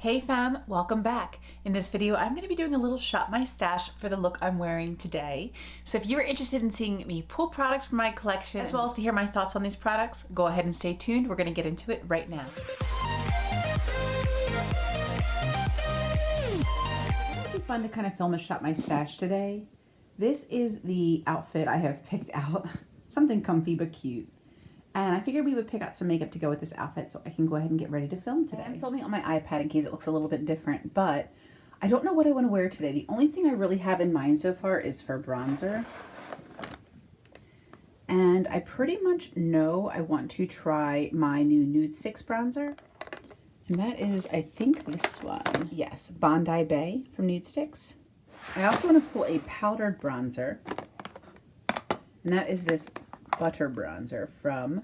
Hey fam, welcome back. In this video, I'm going to be doing a little shop my stash for the look I'm wearing today. So if you are interested in seeing me pull products from my collection, as well as to hear my thoughts on these products, go ahead and stay tuned. We're going to get into it right now. It'd be fun to kind of film a shop my stash today. This is the outfit I have picked out. Something comfy but cute. And I figured we would pick out some makeup to go with this outfit so I can go ahead and get ready to film today. I'm filming on my iPad in case it looks a little bit different, but I don't know what I want to wear today. The only thing I really have in mind so far is for bronzer. And I pretty much know I want to try my new Nudestix bronzer. And that is, I think, this one. Yes, Bondi Bay from Nudestix. I also want to pull a powdered bronzer. And that is this Butter Bronzer from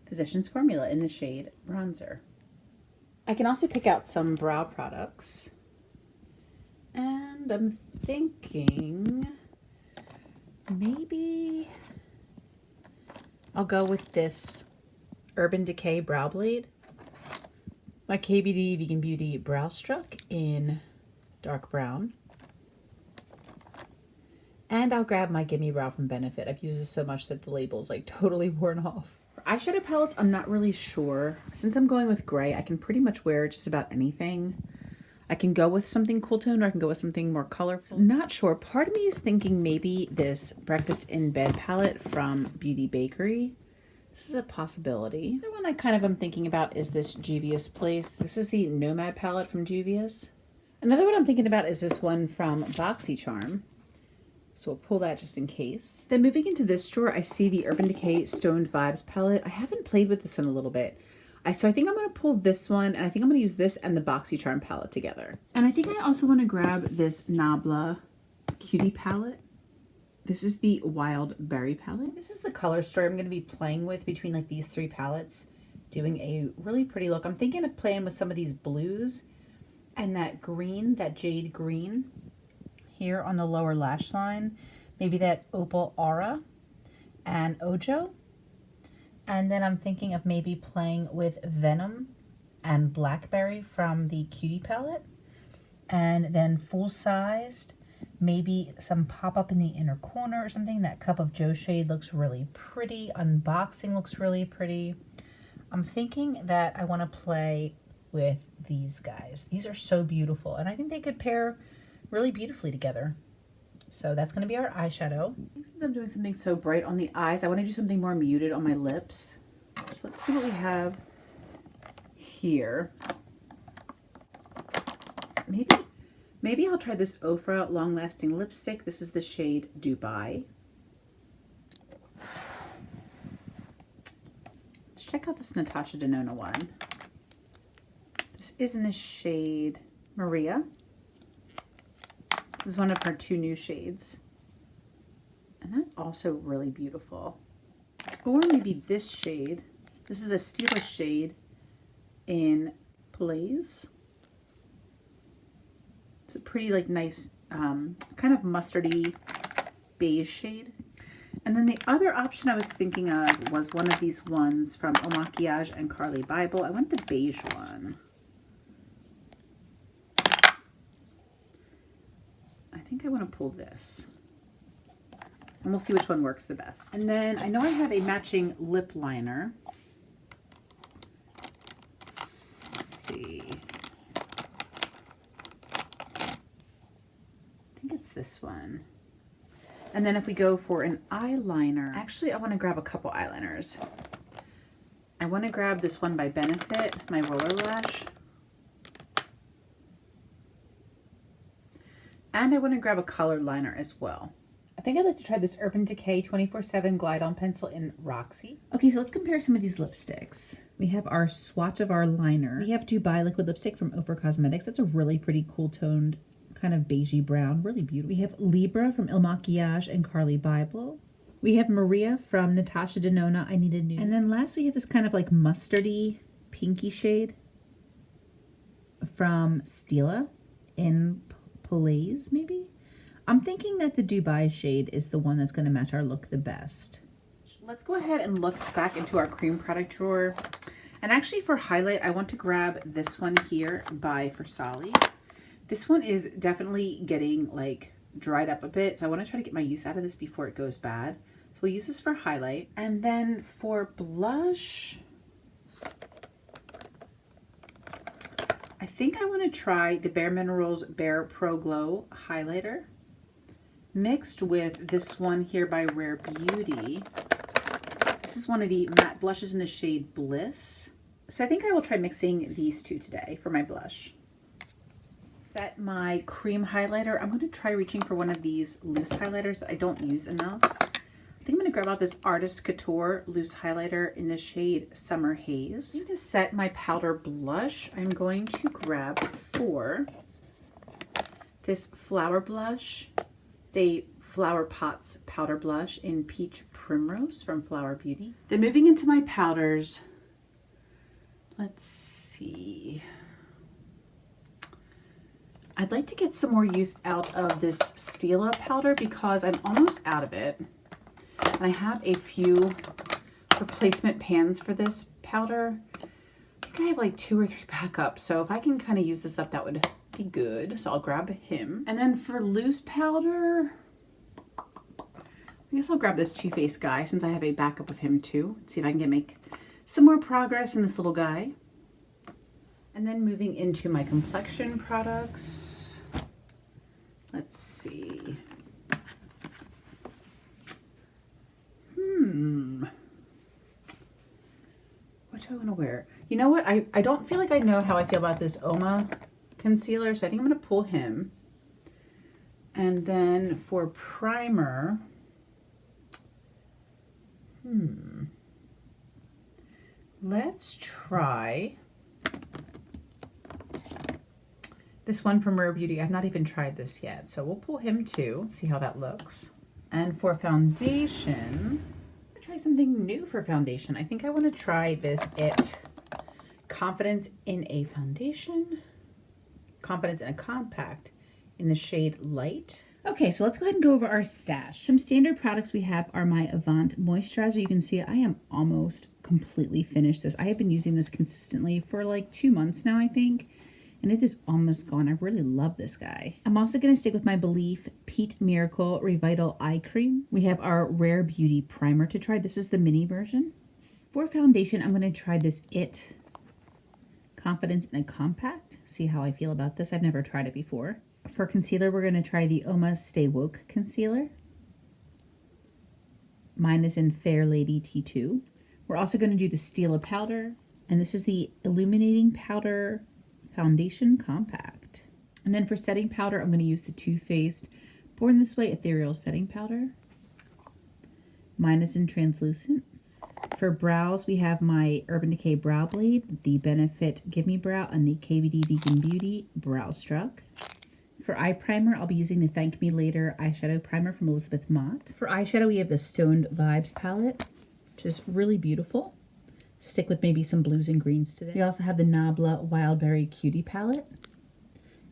Physicians Formula in the shade Bronzer. I can also pick out some brow products. And I'm thinking maybe I'll go with this Urban Decay Brow Blade. My KBD Vegan Beauty Brow Struck in dark brown. And I'll grab my Gimme Brow from Benefit. I've used this so much that the label's like totally worn off. For eyeshadow palettes, I'm not really sure. Since I'm going with gray, I can pretty much wear just about anything. I can go with something cool toned or I can go with something more colorful. I'm not sure. Part of me is thinking maybe this Breakfast in Bed palette from Beauty Bakery. This is a possibility. The one I kind of am thinking about is this Juvia's Place. This is the Nomad palette from Juvia's. Another one I'm thinking about is this one from BoxyCharm. So we'll pull that just in case. Then moving into this drawer, I see the Urban Decay Stoned Vibes palette. I haven't played with this in a little bit. So I think I'm going to pull this one, and I think I'm going to use this and the BoxyCharm palette together. And I think I also want to grab this Nabla Cutie palette. This is the Wild Berry palette. This is the color story I'm going to be playing with between like these three palettes, doing a really pretty look. I'm thinking of playing with some of these blues and that green, that jade green. Here on the lower lash line, maybe that Opal Aura and Ojo. And then I'm thinking of maybe playing with Venom and Blackberry from the Cutie palette. And then full-sized, maybe some pop-up in the inner corner or something. That Cup of Joe shade looks really pretty. Unboxing looks really pretty. I'm thinking that I want to play with these guys. These are so beautiful, and I think they could pair really beautifully together. So that's going to be our eyeshadow. Since I'm doing something so bright on the eyes, I want to do something more muted on my lips. So let's see what we have here. Maybe I'll try this Ofra Long Lasting Lipstick. This is the shade Dubai. Let's check out this Natasha Denona one. This is in the shade Maria. This is one of her two new shades. And that's also really beautiful. Or maybe this shade. This is a Stila shade in Blaze. It's a pretty like nice kind of mustardy beige shade. And then the other option I was thinking of was one of these ones from Au Maquillage and Carly Bible. I want the beige one. I think I want to pull this. And we'll see which one works the best. And then I know I have a matching lip liner. Let's see. I think it's this one. And then if we go for an eyeliner, actually I want to grab a couple eyeliners. I want to grab this one by Benefit, my Roller Lash. And I want to grab a colored liner as well. I think I'd like to try this Urban Decay 24/7 Glide On Pencil in Roxy. Okay, so let's compare some of these lipsticks. We have our swatch of our liner. We have Dubai Liquid Lipstick from Ofra Cosmetics. That's a really pretty cool toned, kind of beigey brown, really beautiful. We have Libra from Il Maquillage and Carly Bible. We have Maria from Natasha Denona, I Need a Nude. And then last we have this kind of like mustardy, pinky shade from Stila in Blaze, maybe? I'm thinking that the Dubai shade is the one that's going to match our look the best. Let's go ahead and look back into our cream product drawer. And And actually for highlight, I want to grab this one here by Versali. This one is definitely getting like dried up a bit, so I want to try to get my use out of this before it goes bad. So we'll use this for highlight. And then for blush, I think I want to try the Bare Minerals Bare Pro Glow highlighter mixed with this one here by Rare Beauty. This is one of the matte blushes in the shade Bliss. So I think I will try mixing these two today for my blush. Set my cream highlighter. I'm going to try reaching for one of these loose highlighters that I don't use enough. I think I'm going to grab out this Artist Couture loose highlighter in the shade Summer Haze. To set my powder blush, I'm going to grab for this Flower Blush. It's a Flower Pots powder blush in Peach Primrose from Flower Beauty. Then moving into my powders, let's see. I'd like to get some more use out of this Stila powder because I'm almost out of it. And I have a few replacement pans for this powder. I think I have like 2 or 3 backups. So if I can kind of use this up, that would be good. So I'll grab him. And then for loose powder, I guess I'll grab this Too Faced guy since I have a backup of him too. Let's see if I can make some more progress in this little guy. And then moving into my complexion products. Let's see. What do I want to wear? You know what? I don't feel like I know how I feel about this Oma concealer, so I think I'm going to pull him. And then for primer, let's try this one from Rare Beauty. I've not even tried this yet, so we'll pull him too, see how that looks. And for foundation, I'll try something new for foundation. I think I want to try this IT Confidence in a Foundation, Confidence in a Compact in the shade Light. Okay, so let's go ahead and go over our stash. Some standard products we have are my Avant Moisturizer. You can see I am almost completely finished this. I have been using this consistently for like 2 months now, I think. And it is almost gone. I really love this guy. I'm also going to stick with my Belif Pete Miracle Revital Eye Cream. We have our Rare Beauty Primer to try. This is the mini version. For foundation, I'm going to try this IT Confidence in a Compact. See how I feel about this. I've never tried it before. For concealer, we're going to try the Oma Stay Woke Concealer. Mine is in Fair Lady T2. We're also going to do the Stila Powder. And this is the Illuminating Powder Foundation Compact. And then for setting powder, I'm going to use the Too Faced Born This Way Ethereal Setting Powder. Mine is in Translucent. For brows, we have my Urban Decay Brow Blade, the Benefit Give Me Brow, and the KVD Vegan Beauty Brow Struck. For eye primer, I'll be using the Thank Me Later eyeshadow primer from Elizabeth Mott. For eyeshadow, we have the Stoned Vibes palette, which is really beautiful. Stick with maybe some blues and greens today. We also have the Nabla Wildberry Cutie palette.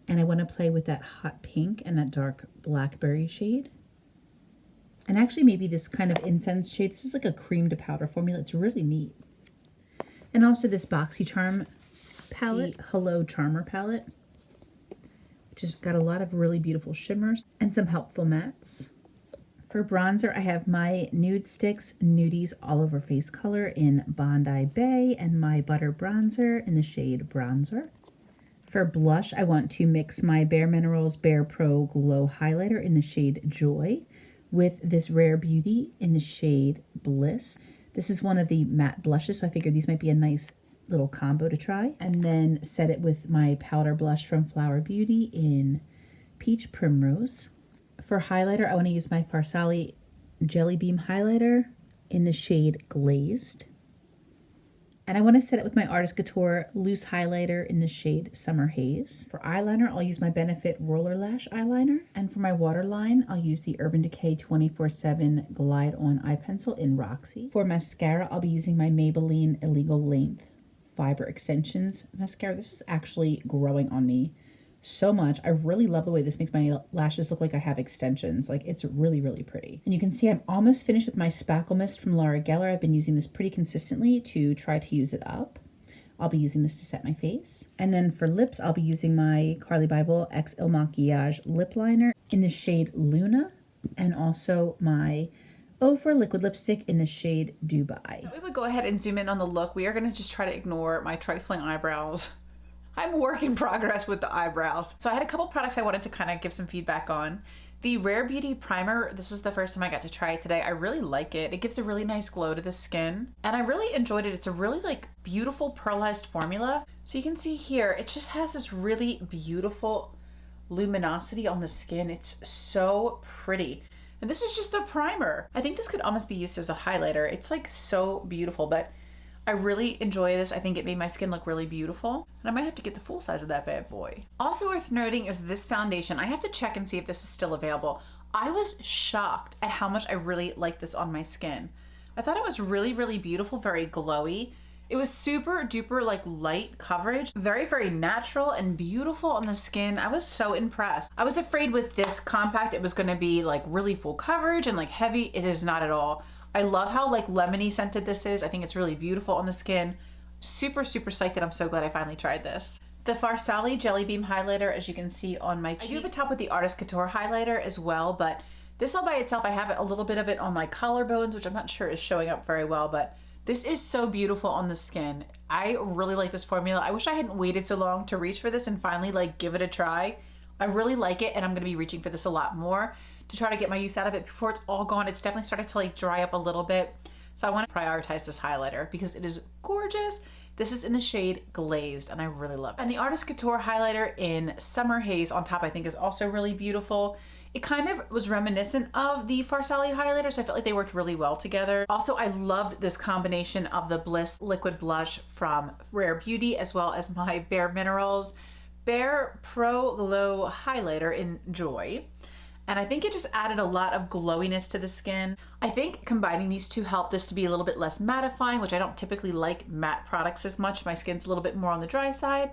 And I want to play with that hot pink and that dark blackberry shade. And actually maybe this kind of incense shade. This is like a cream to powder formula. It's really neat. And also this BoxyCharm palette, the Hello Charmer palette, which has got a lot of really beautiful shimmers and some helpful mattes. For bronzer, I have my Nude Sticks Nudies All Over Face Color in Bondi Bay and my Butter Bronzer in the shade Bronzer. For blush, I want to mix my Bare Minerals Bare Pro Glow Highlighter in the shade Joy with this Rare Beauty in the shade Bliss. This is one of the matte blushes, so I figured these might be a nice little combo to try. And then set it with my powder blush from Flower Beauty in Peach Primrose. For highlighter, I want to use my Farsali Jelly Beam highlighter in the shade Glazed. And I want to set it with my Artist Couture loose highlighter in the shade Summer Haze. For eyeliner, I'll use my Benefit Roller Lash eyeliner. And for my waterline, I'll use the Urban Decay 24/7 Glide On Eye Pencil in Roxy. For mascara, I'll be using my Maybelline Illegal Length Fiber Extensions mascara. This is actually growing on me so much. I really love the way this makes my lashes look like I have extensions. Like, it's really, really pretty. And you can see I'm almost finished with my Spackle Mist from Laura Geller. I've been using this pretty consistently to try to use it up. I'll be using this to set my face. And then for lips, I'll be using my Carli Bybel X Il Maquillage lip liner in the shade Luna, and also my Ofra liquid lipstick in the shade Dubai. We would go ahead and zoom in on the look. We are going to just try to ignore my trifling eyebrows. I'm a work in progress with the eyebrows. So I had a couple products I wanted to kind of give some feedback on. The Rare Beauty Primer, this is the first time I got to try it today. I really like it. It gives a really nice glow to the skin, and I really enjoyed it. It's a really like beautiful pearlized formula. So you can see here, it just has this really beautiful luminosity on the skin. It's so pretty. And this is just a primer. I think this could almost be used as a highlighter. It's like so beautiful, but I really enjoy this. I think it made my skin look really beautiful. And I might have to get the full size of that bad boy. Also worth noting is this foundation. I have to check and see if this is still available. I was shocked at how much I really like this on my skin. I thought it was really, really beautiful, very glowy. It was super duper like light coverage, very, very natural and beautiful on the skin. I was so impressed. I was afraid with this compact it was gonna be like really full coverage and like heavy. It is not at all. I love how like lemony scented this is. I think it's really beautiful on the skin. Super, super psyched, and I'm so glad I finally tried this. The Farsali Jelly Beam Highlighter, as you can see on my cheek. I do have a top with the Artist Couture highlighter as well, but this all by itself, I have a little bit of it on my collarbones, which I'm not sure is showing up very well, but this is so beautiful on the skin. I really like this formula. I wish I hadn't waited so long to reach for this and finally like give it a try. I really like it, and I'm gonna be reaching for this a lot more to try to get my use out of it before it's all gone. It's definitely started to like dry up a little bit. So I want to prioritize this highlighter because it is gorgeous. This is in the shade Glazed, and I really love it. And the Artist Couture highlighter in Summer Haze on top I think is also really beautiful. It kind of was reminiscent of the Farsali highlighter, so I felt like they worked really well together. Also, I loved this combination of the Bliss liquid blush from Rare Beauty as well as my Bare Minerals Bare Pro Glow highlighter in Joy. And I think it just added a lot of glowiness to the skin. I think combining these two helped this to be a little bit less mattifying, which I don't typically like matte products as much. My skin's a little bit more on the dry side.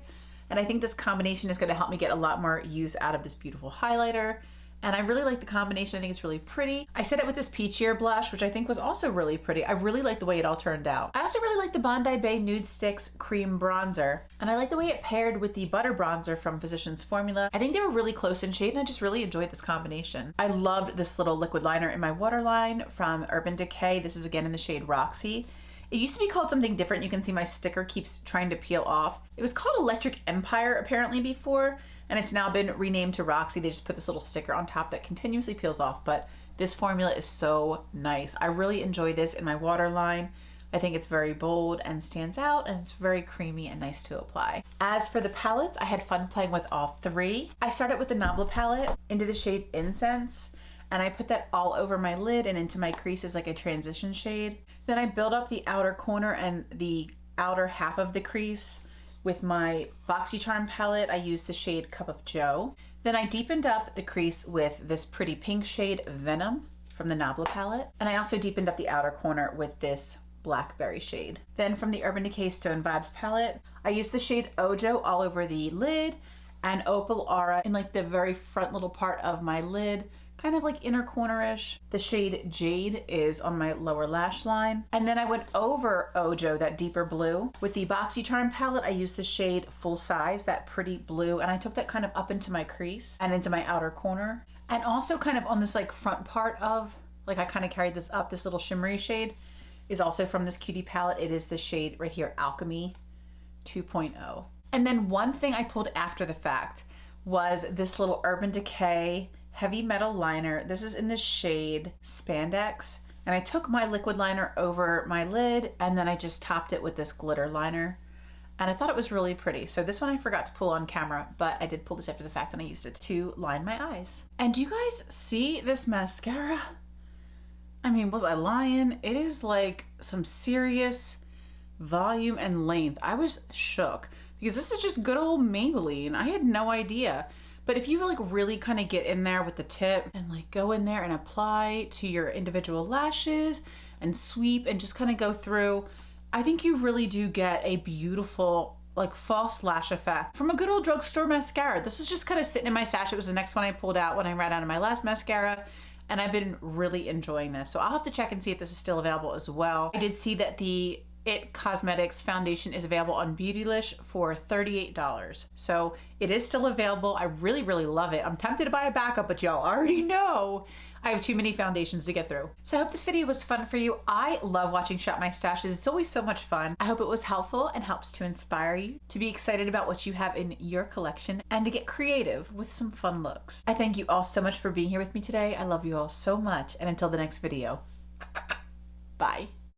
And I think this combination is gonna help me get a lot more use out of this beautiful highlighter. And I really like the combination. I think it's really pretty. I set it with this peachier blush, which I think was also really pretty. I really like the way it all turned out. I also really like the Bondi Bay Nude Sticks Cream Bronzer. And I like the way it paired with the Butter Bronzer from Physicians Formula. I think they were really close in shade, and I just really enjoyed this combination. I loved this little liquid liner in my waterline from Urban Decay. This is again in the shade Roxy. It used to be called something different. You can see my sticker keeps trying to peel off. It was called Electric Empire apparently before, and it's now been renamed to Roxy. They just put this little sticker on top that continuously peels off, but this formula is so nice. I really enjoy this in my waterline. I think it's very bold and stands out, and it's very creamy and nice to apply. As for the palettes, I had fun playing with all three. I started with the Nabla palette into the shade Incense, and I put that all over my lid and into my crease as like a transition shade. Then I build up the outer corner and the outer half of the crease with my BoxyCharm palette. I used the shade Cup of Joe. Then I deepened up the crease with this pretty pink shade Venom from the Nabla palette. And I also deepened up the outer corner with this Blackberry shade. Then from the Urban Decay Stone Vibes palette, I used the shade Ojo all over the lid and Opal Aura in like the very front little part of my lid, kind of like inner corner-ish. The shade Jade is on my lower lash line. And then I went over Ojo, that deeper blue. With the BoxyCharm palette, I used the shade Full Size, that pretty blue, and I took that kind of up into my crease and into my outer corner. And also kind of on this like front part of, like I kind of carried this up, this little shimmery shade is also from this Cutie palette. It is the shade right here, Alchemy 2.0. And then one thing I pulled after the fact was this little Urban Decay Heavy Metal liner. This is in the shade Spandex. And I took my liquid liner over my lid and then I just topped it with this glitter liner. And I thought it was really pretty. So this one I forgot to pull on camera, but I did pull this after the fact and I used it to line my eyes. And do you guys see this mascara? I mean, was I lying? It is like some serious volume and length. I was shook because this is just good old Maybelline. I had no idea. But if you like really kind of get in there with the tip and like go in there and apply to your individual lashes and sweep and just kind of go through, I think you really do get a beautiful like false lash effect from a good old drugstore mascara. This was just kind of sitting in my stash. It was the next one I pulled out when I ran out of my last mascara. And I've been really enjoying this. So I'll have to check and see if this is still available as well. I did see that the It Cosmetics foundation is available on Beautylish for $38. So it is still available. I really, really love it. I'm tempted to buy a backup, but y'all already know I have too many foundations to get through. So I hope this video was fun for you. I love watching Shop My Stashes. It's always so much fun. I hope it was helpful and helps to inspire you to be excited about what you have in your collection and to get creative with some fun looks. I thank you all so much for being here with me today. I love you all so much. And until the next video, bye.